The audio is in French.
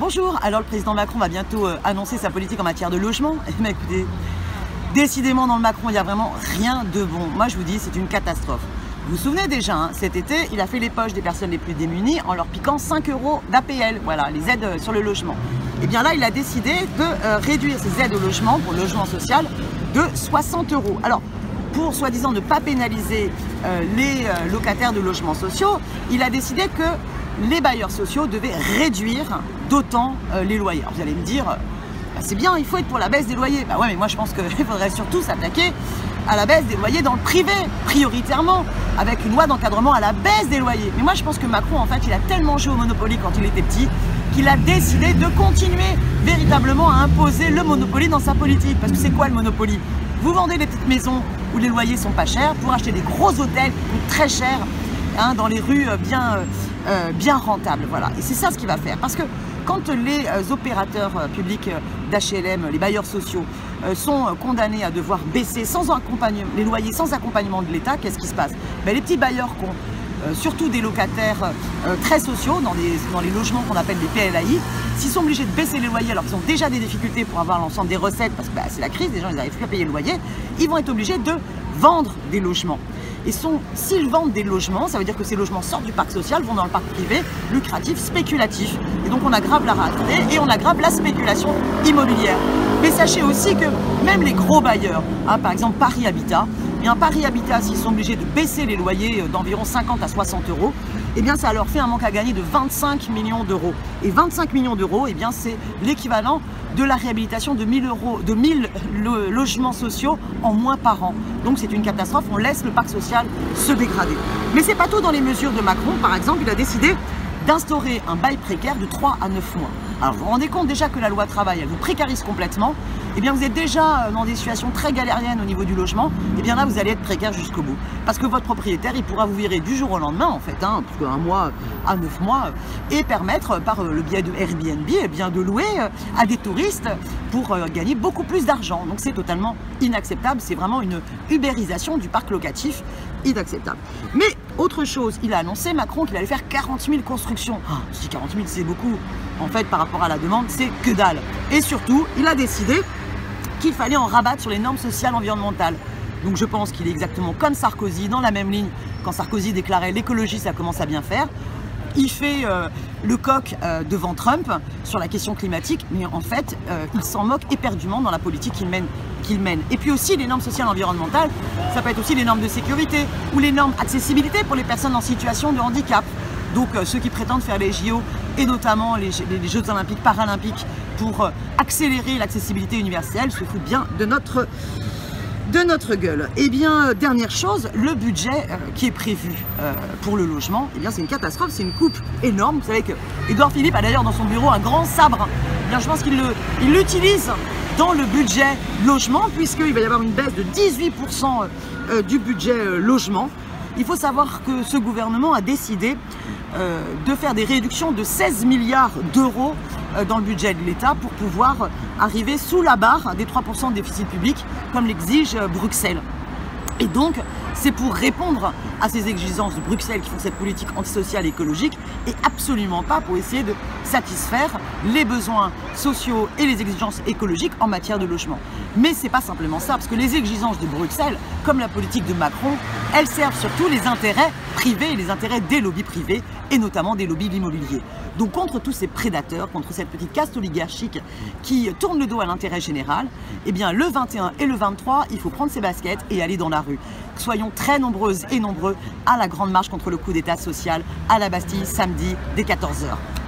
Bonjour, alors le président Macron va bientôt annoncer sa politique en matière de logement. Eh bien, écoutez, décidément dans le Macron, il n'y a vraiment rien de bon. Moi je vous dis, c'est une catastrophe. Vous vous souvenez déjà, hein, cet été, il a fait les poches des personnes les plus démunies en leur piquant 5 € d'APL, voilà, les aides sur le logement. Et bien là, il a décidé de réduire ces aides au logement, pour le logement social, de 60 €. Alors, pour soi-disant ne pas pénaliser les locataires de logements sociaux, il a décidé que les bailleurs sociaux devaient réduire d'autant les loyers. Alors vous allez me dire, bah c'est bien, il faut être pour la baisse des loyers. Bah ouais, mais moi je pense qu'il faudrait surtout s'attaquer à la baisse des loyers dans le privé, prioritairement, avec une loi d'encadrement à la baisse des loyers. Mais moi je pense que Macron, en fait, il a tellement joué au Monopoly quand il était petit, qu'il a décidé de continuer véritablement à imposer le Monopoly dans sa politique. Parce que c'est quoi le Monopoly? Vous vendez des petites maisons où les loyers sont pas chers pour acheter des gros hôtels qui coûtent très cher, hein, dans les rues bien rentables. Voilà. Et c'est ça ce qu'il va faire. Parce que quand les opérateurs publics d'HLM, les bailleurs sociaux, sont condamnés à devoir baisser les loyers sans accompagnement de l'État, qu'est-ce qui se passe? Ben, les petits bailleurs qui ont surtout des locataires très sociaux dans les logements qu'on appelle les PLAI, s'ils sont obligés de baisser les loyers alors qu'ils ont déjà des difficultés pour avoir l'ensemble des recettes, parce que bah, c'est la crise, les gens n'arrivent plus à payer le loyer, ils vont être obligés de vendre des logements. Et s'ils vendent des logements, ça veut dire que ces logements sortent du parc social, vont dans le parc privé, lucratif, spéculatif. Et donc on aggrave la rareté et on aggrave la spéculation immobilière. Mais sachez aussi que même les gros bailleurs, hein, par exemple Paris Habitat, eh bien Paris Habitat, s'ils sont obligés de baisser les loyers d'environ 50 à 60 €, eh bien ça leur fait un manque à gagner de 25 millions d'euros. Et 25 millions d'euros, eh bien c'est l'équivalent de la réhabilitation de 1000 logements sociaux en moins par an. Donc c'est une catastrophe, on laisse le parc social se dégrader. Mais c'est pas tout dans les mesures de Macron. Par exemple, il a décidé d'instaurer un bail précaire de 3 à 9 mois. Alors vous vous rendez compte déjà que la loi travail, elle vous précarise complètement. Eh bien vous êtes déjà dans des situations très galériennes au niveau du logement. Eh bien là vous allez être précaire jusqu'au bout. Parce que votre propriétaire, il pourra vous virer du jour au lendemain en fait, hein, parce qu'un mois à 9 mois, et permettre par le biais de Airbnb, eh bien, de louer à des touristes pour gagner beaucoup plus d'argent. Donc c'est totalement inacceptable, c'est vraiment une ubérisation du parc locatif, inacceptable. Mais autre chose, il a annoncé, Macron, qu'il allait faire 40 000 constructions. Je dis 40 000, c'est beaucoup. En fait, par rapport à la demande, c'est que dalle. Et surtout, il a décidé qu'il fallait en rabattre sur les normes sociales environnementales. Donc je pense qu'il est exactement comme Sarkozy, dans la même ligne. Quand Sarkozy déclarait l'écologie, ça commence à bien faire. Il fait le coq devant Trump sur la question climatique, mais en fait, il s'en moque éperdument dans la politique qu'il mène. Et puis aussi, les normes sociales environnementales, ça peut être aussi les normes de sécurité ou les normes accessibilité pour les personnes en situation de handicap. Donc ceux qui prétendent faire les JO et notamment les Jeux olympiques, paralympiques pour accélérer l'accessibilité universelle se foutent bien de notre gueule. Et bien, dernière chose, le budget qui est prévu pour le logement, eh bien c'est une catastrophe, c'est une coupe énorme. Vous savez que Édouard Philippe a d'ailleurs dans son bureau un grand sabre. Eh bien, je pense qu'il l'utilise dans le budget logement, puisqu'il va y avoir une baisse de 18% du budget logement. Il faut savoir que ce gouvernement a décidé de faire des réductions de 16 milliards d'euros dans le budget de l'État pour pouvoir arriver sous la barre des 3% de déficit public comme l'exige Bruxelles. Et donc, c'est pour répondre à ces exigences de Bruxelles qui font cette politique antisociale et écologique et absolument pas pour essayer de satisfaire les besoins sociaux et les exigences écologiques en matière de logement. Mais c'est pas simplement ça, parce que les exigences de Bruxelles, comme la politique de Macron, elles servent surtout les intérêts privés et les intérêts des lobbies privés et notamment des lobbies de l'immobilier. Donc contre tous ces prédateurs, contre cette petite caste oligarchique qui tourne le dos à l'intérêt général, eh bien le 21 et le 23, il faut prendre ses baskets et aller dans la rue. Soyons très nombreuses et nombreux à la grande marche contre le coup d'État social à la Bastille samedi dès 14 h.